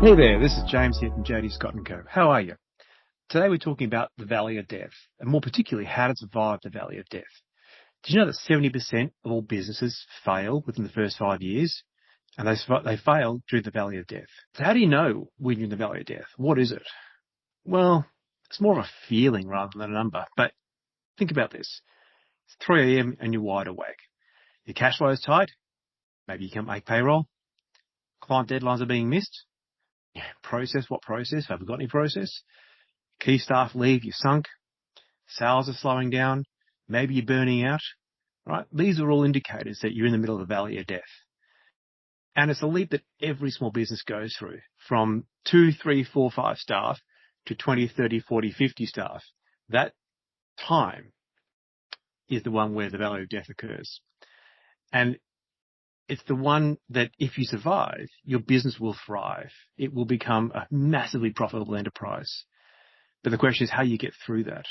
Hey there, this is James here from JD Scott & Co. How are you? Today we're talking about the Valley of Death, and more particularly how to survive the Valley of Death. Did you know that 70% of all businesses fail within the first 5 years? And they fail through the Valley of Death. So how do you know when you're in the Valley of Death? What is it? Well, it's more of a feeling rather than a number. But think about this. It's 3 a.m. and you're wide awake. Your cash flow is tight. Maybe you can't make payroll. Client deadlines are being missed. Process, what process? Have we got any process? Key staff leave, you're sunk. Sales are slowing down. Maybe you're burning out. Right? These are all indicators that you're in the middle of the Valley of Death. And it's a leap that every small business goes through, from 2, 3, 4, 5 staff to 20, 30, 40, 50 staff. That time is the one where the Valley of Death occurs. And it's the one that if you survive, your business will thrive. It will become a massively profitable enterprise. But the question is how you get through that.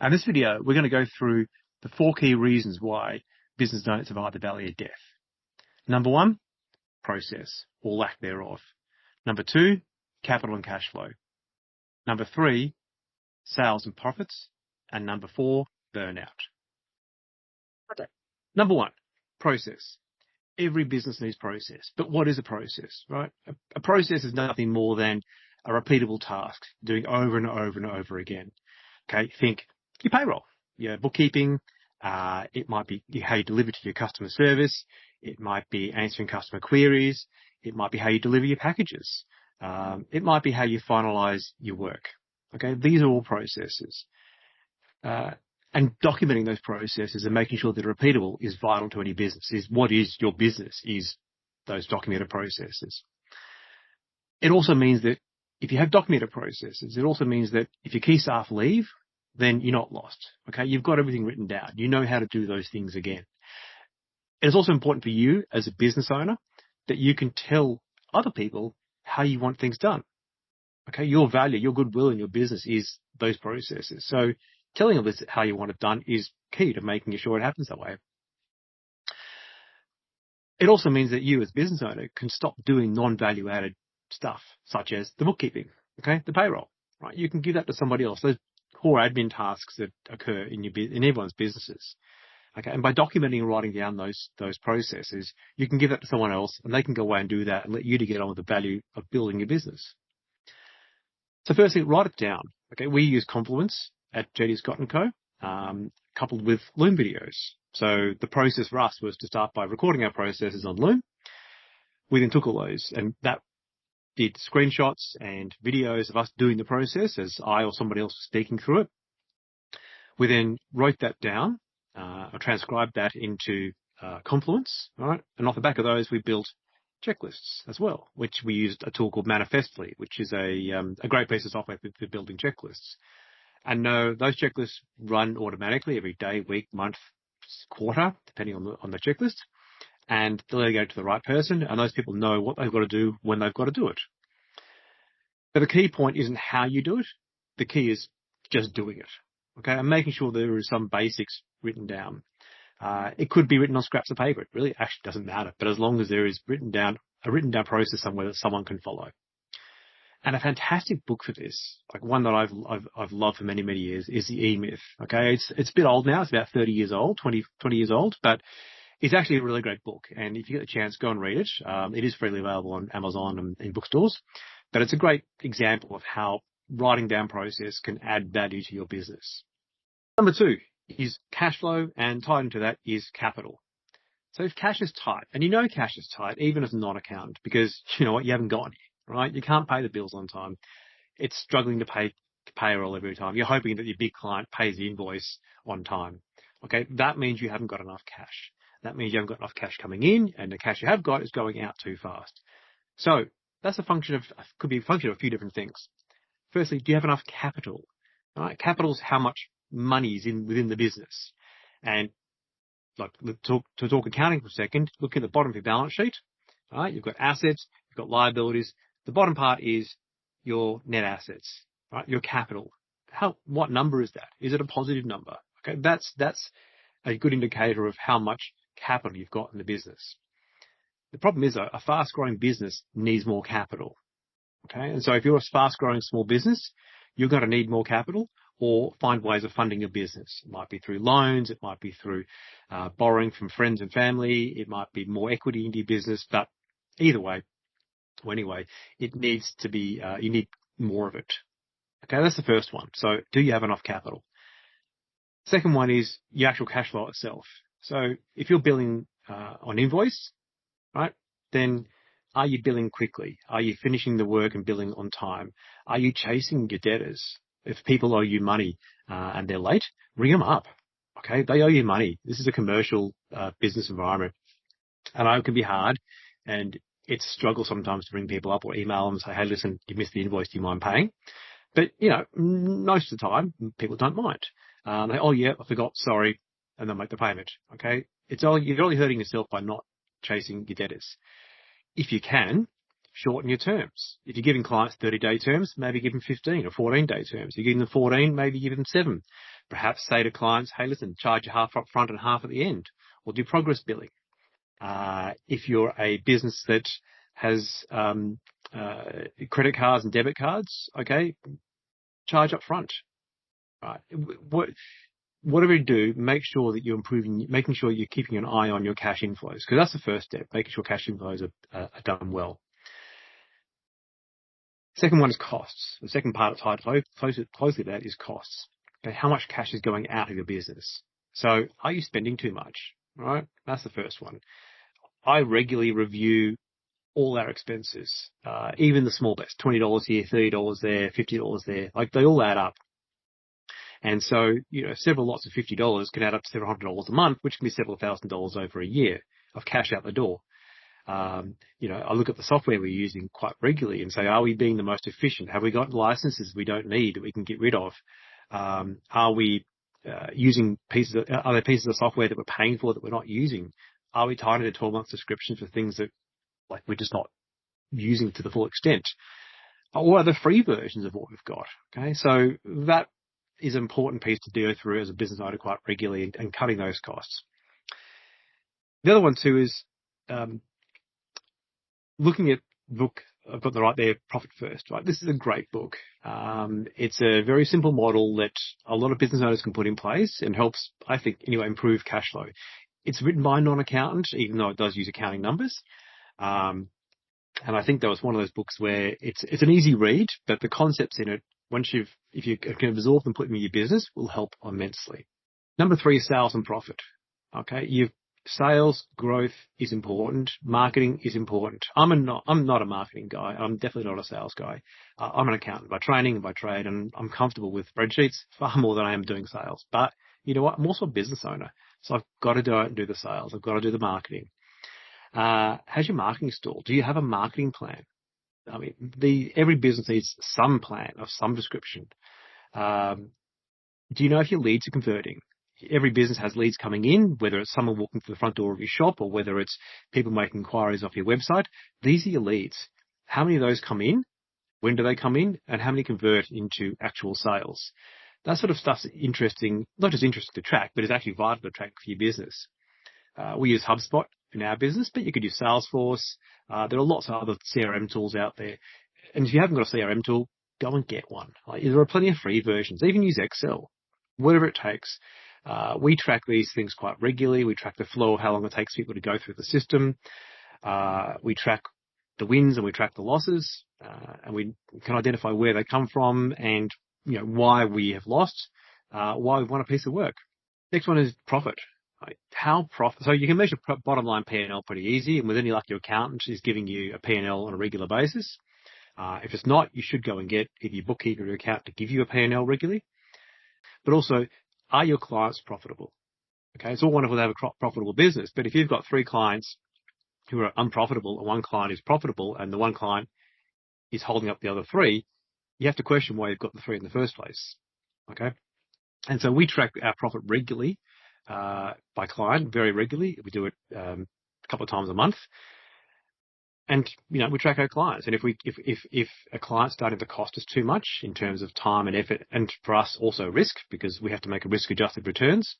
And in this video, we're going to go through the 4 key reasons why business don't survive the Valley of Death. Number 1, process or lack thereof. Number 2, capital and cash flow. Number 3, sales and profits. And number 4, burnout. Okay. Number 1, process. Every business needs process. But what is a process, right? A process is nothing more than a repeatable task, doing over and over and over again. Okay, think your payroll, your bookkeeping. It might be how you deliver to your customer service. It might be answering customer queries. It might be how you deliver your packages. It might be how you finalize your work. Okay, these are all processes. And documenting those processes and making sure they're repeatable is vital to any business. Is what is your business is those documented processes. It also means that if you have documented processes, it also means that if your key staff leave, then you're not lost. Okay, you've got everything written down. You know how to do those things again. It's also important for you as a business owner that you can tell other people how you want things done. Okay, your value, your goodwill in your business is those processes. So telling others how you want it done is key to making sure it happens that way. It also means that you as a business owner can stop doing non-value added stuff, such as the bookkeeping, okay, the payroll, right? You can give that to somebody else. Those core admin tasks that occur in everyone's businesses. Okay, and by documenting and writing down those processes, you can give that to someone else and they can go away and do that and let you to get on with the value of building your business. So firstly, write it down. Okay, we use Confluence at JD Scott & Co., coupled with Loom videos. So the process for us was to start by recording our processes on Loom. We then took all those and that did screenshots and videos of us doing the process as I or somebody else was speaking through it. We then wrote that down, or transcribed that into Confluence, all right? And off the back of those, we built checklists as well, which we used a tool called Manifestly, which is a great piece of software for building checklists. And those checklists run automatically every day, week, month, quarter, depending on the checklist. And they'll go to the right person, and those people know what they've got to do when they've got to do it. But the key point isn't how you do it. The key is just doing it. Okay, and making sure there is some basics written down. It could be written on scraps of paper. It really actually doesn't matter. But as long as there is a written down process somewhere that someone can follow. And a fantastic book for this, like one that I've loved for many, many years, is the E-Myth. Okay, it's a bit old now. It's about 30 years old, 20 years old, but it's actually a really great book. And if you get the chance, go and read it. It is freely available on Amazon and in bookstores. But it's a great example of how writing down process can add value to your business. Number 2 is cash flow, and tied into that is capital. So if cash is tight, and you know cash is tight, even as a non-accountant, because you know what, you haven't got any, right? You can't pay the bills on time. It's struggling to pay payroll every time. You're hoping that your big client pays the invoice on time. Okay, that means you haven't got enough cash. That means you haven't got enough cash coming in, and the cash you have got is going out too fast. So that's could be a function of a few different things. Firstly, do you have enough capital? All right, capital is how much money is within the business. And like to talk accounting for a second, look at the bottom of your balance sheet. All right, you've got assets, you've got liabilities. The bottom part is your net assets, right? Your capital. What number is that? Is it a positive number? Okay, that's a good indicator of how much capital you've got in the business. The problem is a fast-growing business needs more capital. Okay. And so if you're a fast growing small business, you're going to need more capital or find ways of funding your business. It might be through loans. It might be through borrowing from friends and family. It might be more equity into your business. But either way, or anyway, it needs to be, you need more of it. Okay. That's the first one. So do you have enough capital? Second one is your actual cash flow itself. So if you're billing on invoice, right, then are you billing quickly? Are you finishing the work and billing on time? Are you chasing your debtors? If people owe you money and they're late, ring them up. Okay, they owe you money. This is a commercial business environment. And I know it can be hard, and it's a struggle sometimes to ring people up or email them and say, hey, listen, you missed the invoice, do you mind paying? But, you know, most of the time, people don't mind. They, oh, yeah, I forgot, sorry, and they'll make the payment, okay? You're only hurting yourself by not chasing your debtors. If you can, shorten your terms. If you're giving clients 30-day terms, maybe give them 15 or 14-day terms. If you're giving them 14, maybe give them 7. Perhaps say to clients, hey, listen, charge you half up front and half at the end, or do progress billing. If you're a business that has credit cards and debit cards, okay, charge up front. Right. Whatever you do, make sure that you're making sure you're keeping an eye on your cash inflows, because that's the first step, making sure cash inflows are done well. Second one is costs. The second part tied closely to that is costs. Okay, how much cash is going out of your business? So are you spending too much? Right? That's the first one. I regularly review all our expenses, even the small bits, $20 here, $30 there, $50 there, like they all add up. And so, you know, several lots of $50 can add up to several $100 a month, which can be several $1,000s over a year of cash out the door. You know, I look at the software we're using quite regularly and say, are we being the most efficient? Have we got licenses we don't need that we can get rid of? Are we using are there pieces of software that we're paying for that we're not using? Are we tied into 12-month subscriptions for things that, like, we're just not using to the full extent? Or are there free versions of what we've got? Okay, so that is an important piece to go through as a business owner quite regularly and cutting those costs. The other one too is looking at book. I've got the right there, Profit First. Right, this is a great book. It's a very simple model that a lot of business owners can put in place and helps, I think, anyway, improve cash flow. It's written by a non-accountant, even though it does use accounting numbers. And I think that was one of those books where it's an easy read, but the concepts in it, if you can absorb them, put them in your business, will help immensely. Number 3 is sales and profit. Okay, sales growth is important. Marketing is important. I'm not a marketing guy. I'm definitely not a sales guy. I'm an accountant by training and by trade, and I'm comfortable with spreadsheets far more than I am doing sales. But you know what? I'm also a business owner, so I've got to go out and do the sales. I've got to do the marketing. How's your marketing stalled? Do you have a marketing plan? I mean, every business needs some plan of some description. Do you know if your leads are converting? Every business has leads coming in, whether it's someone walking to the front door of your shop or whether it's people making inquiries off your website. These are your leads. How many of those come in? When do they come in? And how many convert into actual sales? That sort of stuff's interesting, not just interesting to track, but it's actually vital to track for your business. We use HubSpot in our business, but you could use Salesforce. There are lots of other CRM tools out there. And if you haven't got a CRM tool, go and get one. There are plenty of free versions. Even use Excel, whatever it takes. We track these things quite regularly. We track the flow of how long it takes people to go through the system. We track the wins and we track the losses, and we can identify where they come from and, you know, why we have lost, why we've won a piece of work. Next one is profit. So you can measure bottom line P&L pretty easy, and with any luck, your accountant is giving you a P&L on a regular basis. If it's not, you should go and get either your bookkeeper or your accountant to give you a P&L regularly. But also, are your clients profitable? Okay, it's all wonderful to have a profitable business, but if you've got 3 clients who are unprofitable and 1 client is profitable and the 1 client is holding up the other 3, you have to question why you've got the 3 in the first place. Okay, and so we track our profit regularly. By client, very regularly. We do it a couple of times a month, and you know, we track our clients. And if a client's starting to cost us too much in terms of time and effort, and for us also risk, because we have to make a risk-adjusted returns,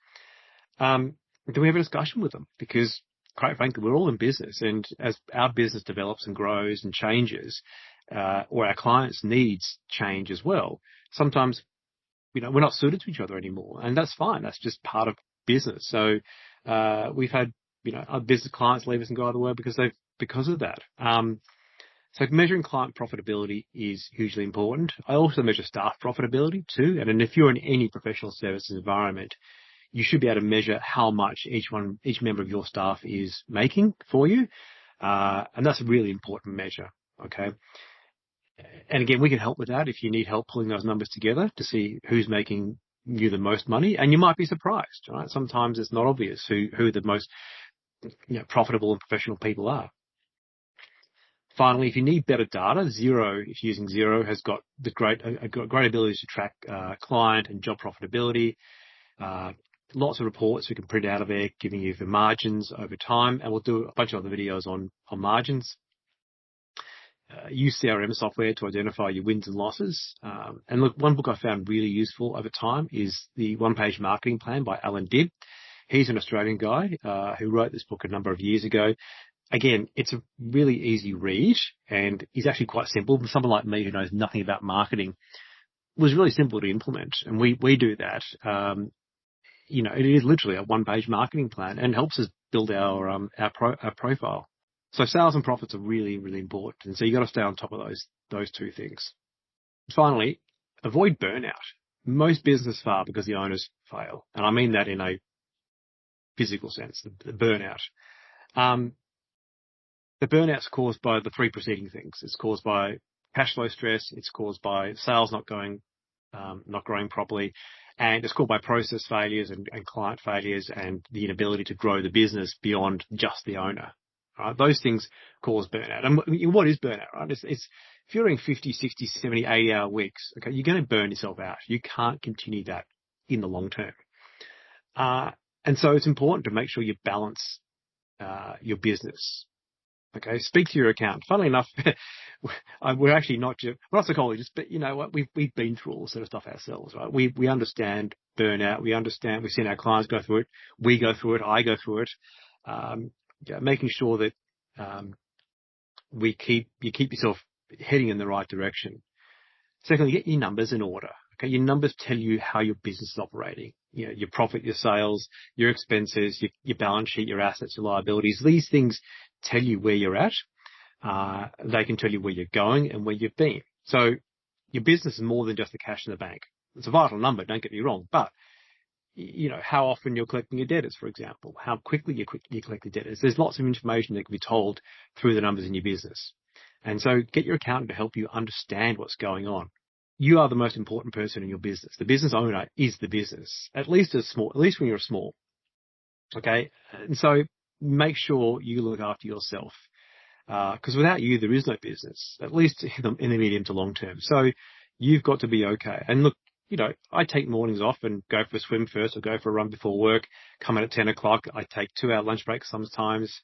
then we have a discussion with them. Because quite frankly, we're all in business, and as our business develops and grows and changes, or our clients' needs change as well. Sometimes, we're not suited to each other anymore, and that's fine. That's just part of business. So, we've had, our business clients leave us and go other way because of that. So measuring client profitability is hugely important. I also measure staff profitability too. And if you're in any professional services environment, you should be able to measure how much each member of your staff is making for you. And that's a really important measure. Okay. And again, we can help with that if you need help pulling those numbers together to see who's making you the most money. And you might be surprised, right? Sometimes it's not obvious who the most profitable and professional people are. Finally, if you need better data, Xero, if you're using Xero, has got a great ability to track client and job profitability. Lots of reports we can print out of there, giving you the margins over time, and we'll do a bunch of other videos on margins. Use CRM software to identify your wins and losses. And look, one book I found really useful over time is the One-Page Marketing Plan by Alan Dibb. He's an Australian guy who wrote this book a number of years ago. Again, it's a really easy read, and he's actually quite simple. For someone like me who knows nothing about marketing, it was really simple to implement, and we do that. It is literally a one-page marketing plan and helps us build our profile. So sales and profits are really, really important, and so you got to stay on top of those two things. Finally, avoid burnout. Most businesses fail because the owners fail, and I mean that in a physical sense. The burnout. The burnout's caused by the three preceding things. It's caused by cash flow stress. It's caused by sales not growing properly, and it's caused by process failures and client failures and the inability to grow the business beyond just the owner. Right? Those things cause burnout. And what is burnout? Right? It's if you're doing 50, 60, 70, 80-hour weeks, okay, you're going to burn yourself out. You can't continue that in the long term. And so it's important to make sure you balance your business. Okay, speak to your accountant. Funnily enough, we're actually we're not psychologists, but you know what? We've been through all this sort of stuff ourselves, right? We understand burnout. We've seen our clients go through it. We go through it. I go through it. Making sure that you keep yourself heading in the right direction. Secondly, get your numbers in order. Okay, your numbers tell you how your business is operating. Your profit, your sales, your expenses, your balance sheet, your assets, your liabilities. These things tell you where you're at. They can tell you where you're going and where you've been. So your business is more than just the cash in the bank. It's a vital number, don't get me wrong, but how often you're collecting your debtors, for example, how quickly you collect your debtors. There's lots of information that can be told through the numbers in your business. And so get your accountant to help you understand what's going on. You are the most important person in your business. The business owner is the business, at least when you're small. Okay. And so make sure you look after yourself. Because without you, there is no business, at least in the medium to long term. So you've got to be okay. And look, I take mornings off and go for a swim first or go for a run before work, come in at 10 o'clock. I take 2-hour lunch breaks sometimes.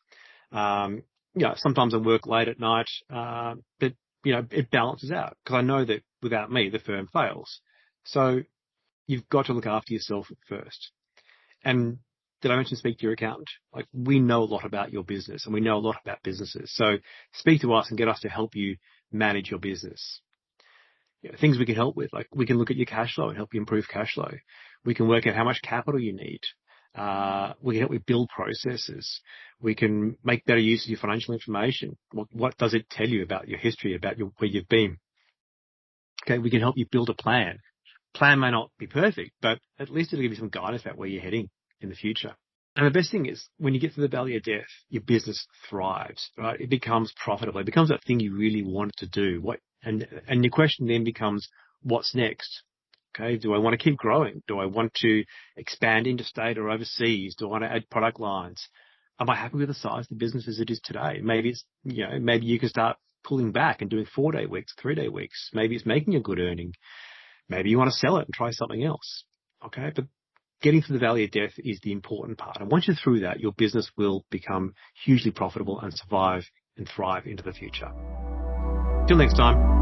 Sometimes I work late at night. But it balances out because I know that without me, the firm fails. So you've got to look after yourself first. And did I mention speak to your accountant? Like, we know a lot about your business and we know a lot about businesses. So speak to us and get us to help you manage your business. Things we can help with, like we can look at your cash flow and help you improve cash flow. We can work out how much capital you need. We can help you build processes. We can make better use of your financial information. What does it tell you about your history, about where you've been? Okay, we can help you build a plan. Plan may not be perfect, but at least it'll give you some guidance about where you're heading in the future. And the best thing is, when you get to the valley of death, your business thrives, right? It becomes profitable. It becomes that thing you really wanted to do. And your question then becomes, what's next? Okay, do I want to keep growing? Do I want to expand interstate or overseas? Do I want to add product lines? Am I happy with the size of the business as it is today? Maybe maybe you can start pulling back and doing 4-day weeks, 3-day weeks. Maybe it's making a good earning. Maybe you want to sell it and try something else. Okay, but getting through the valley of death is the important part. And once you're through that, your business will become hugely profitable and survive and thrive into the future. Till next time.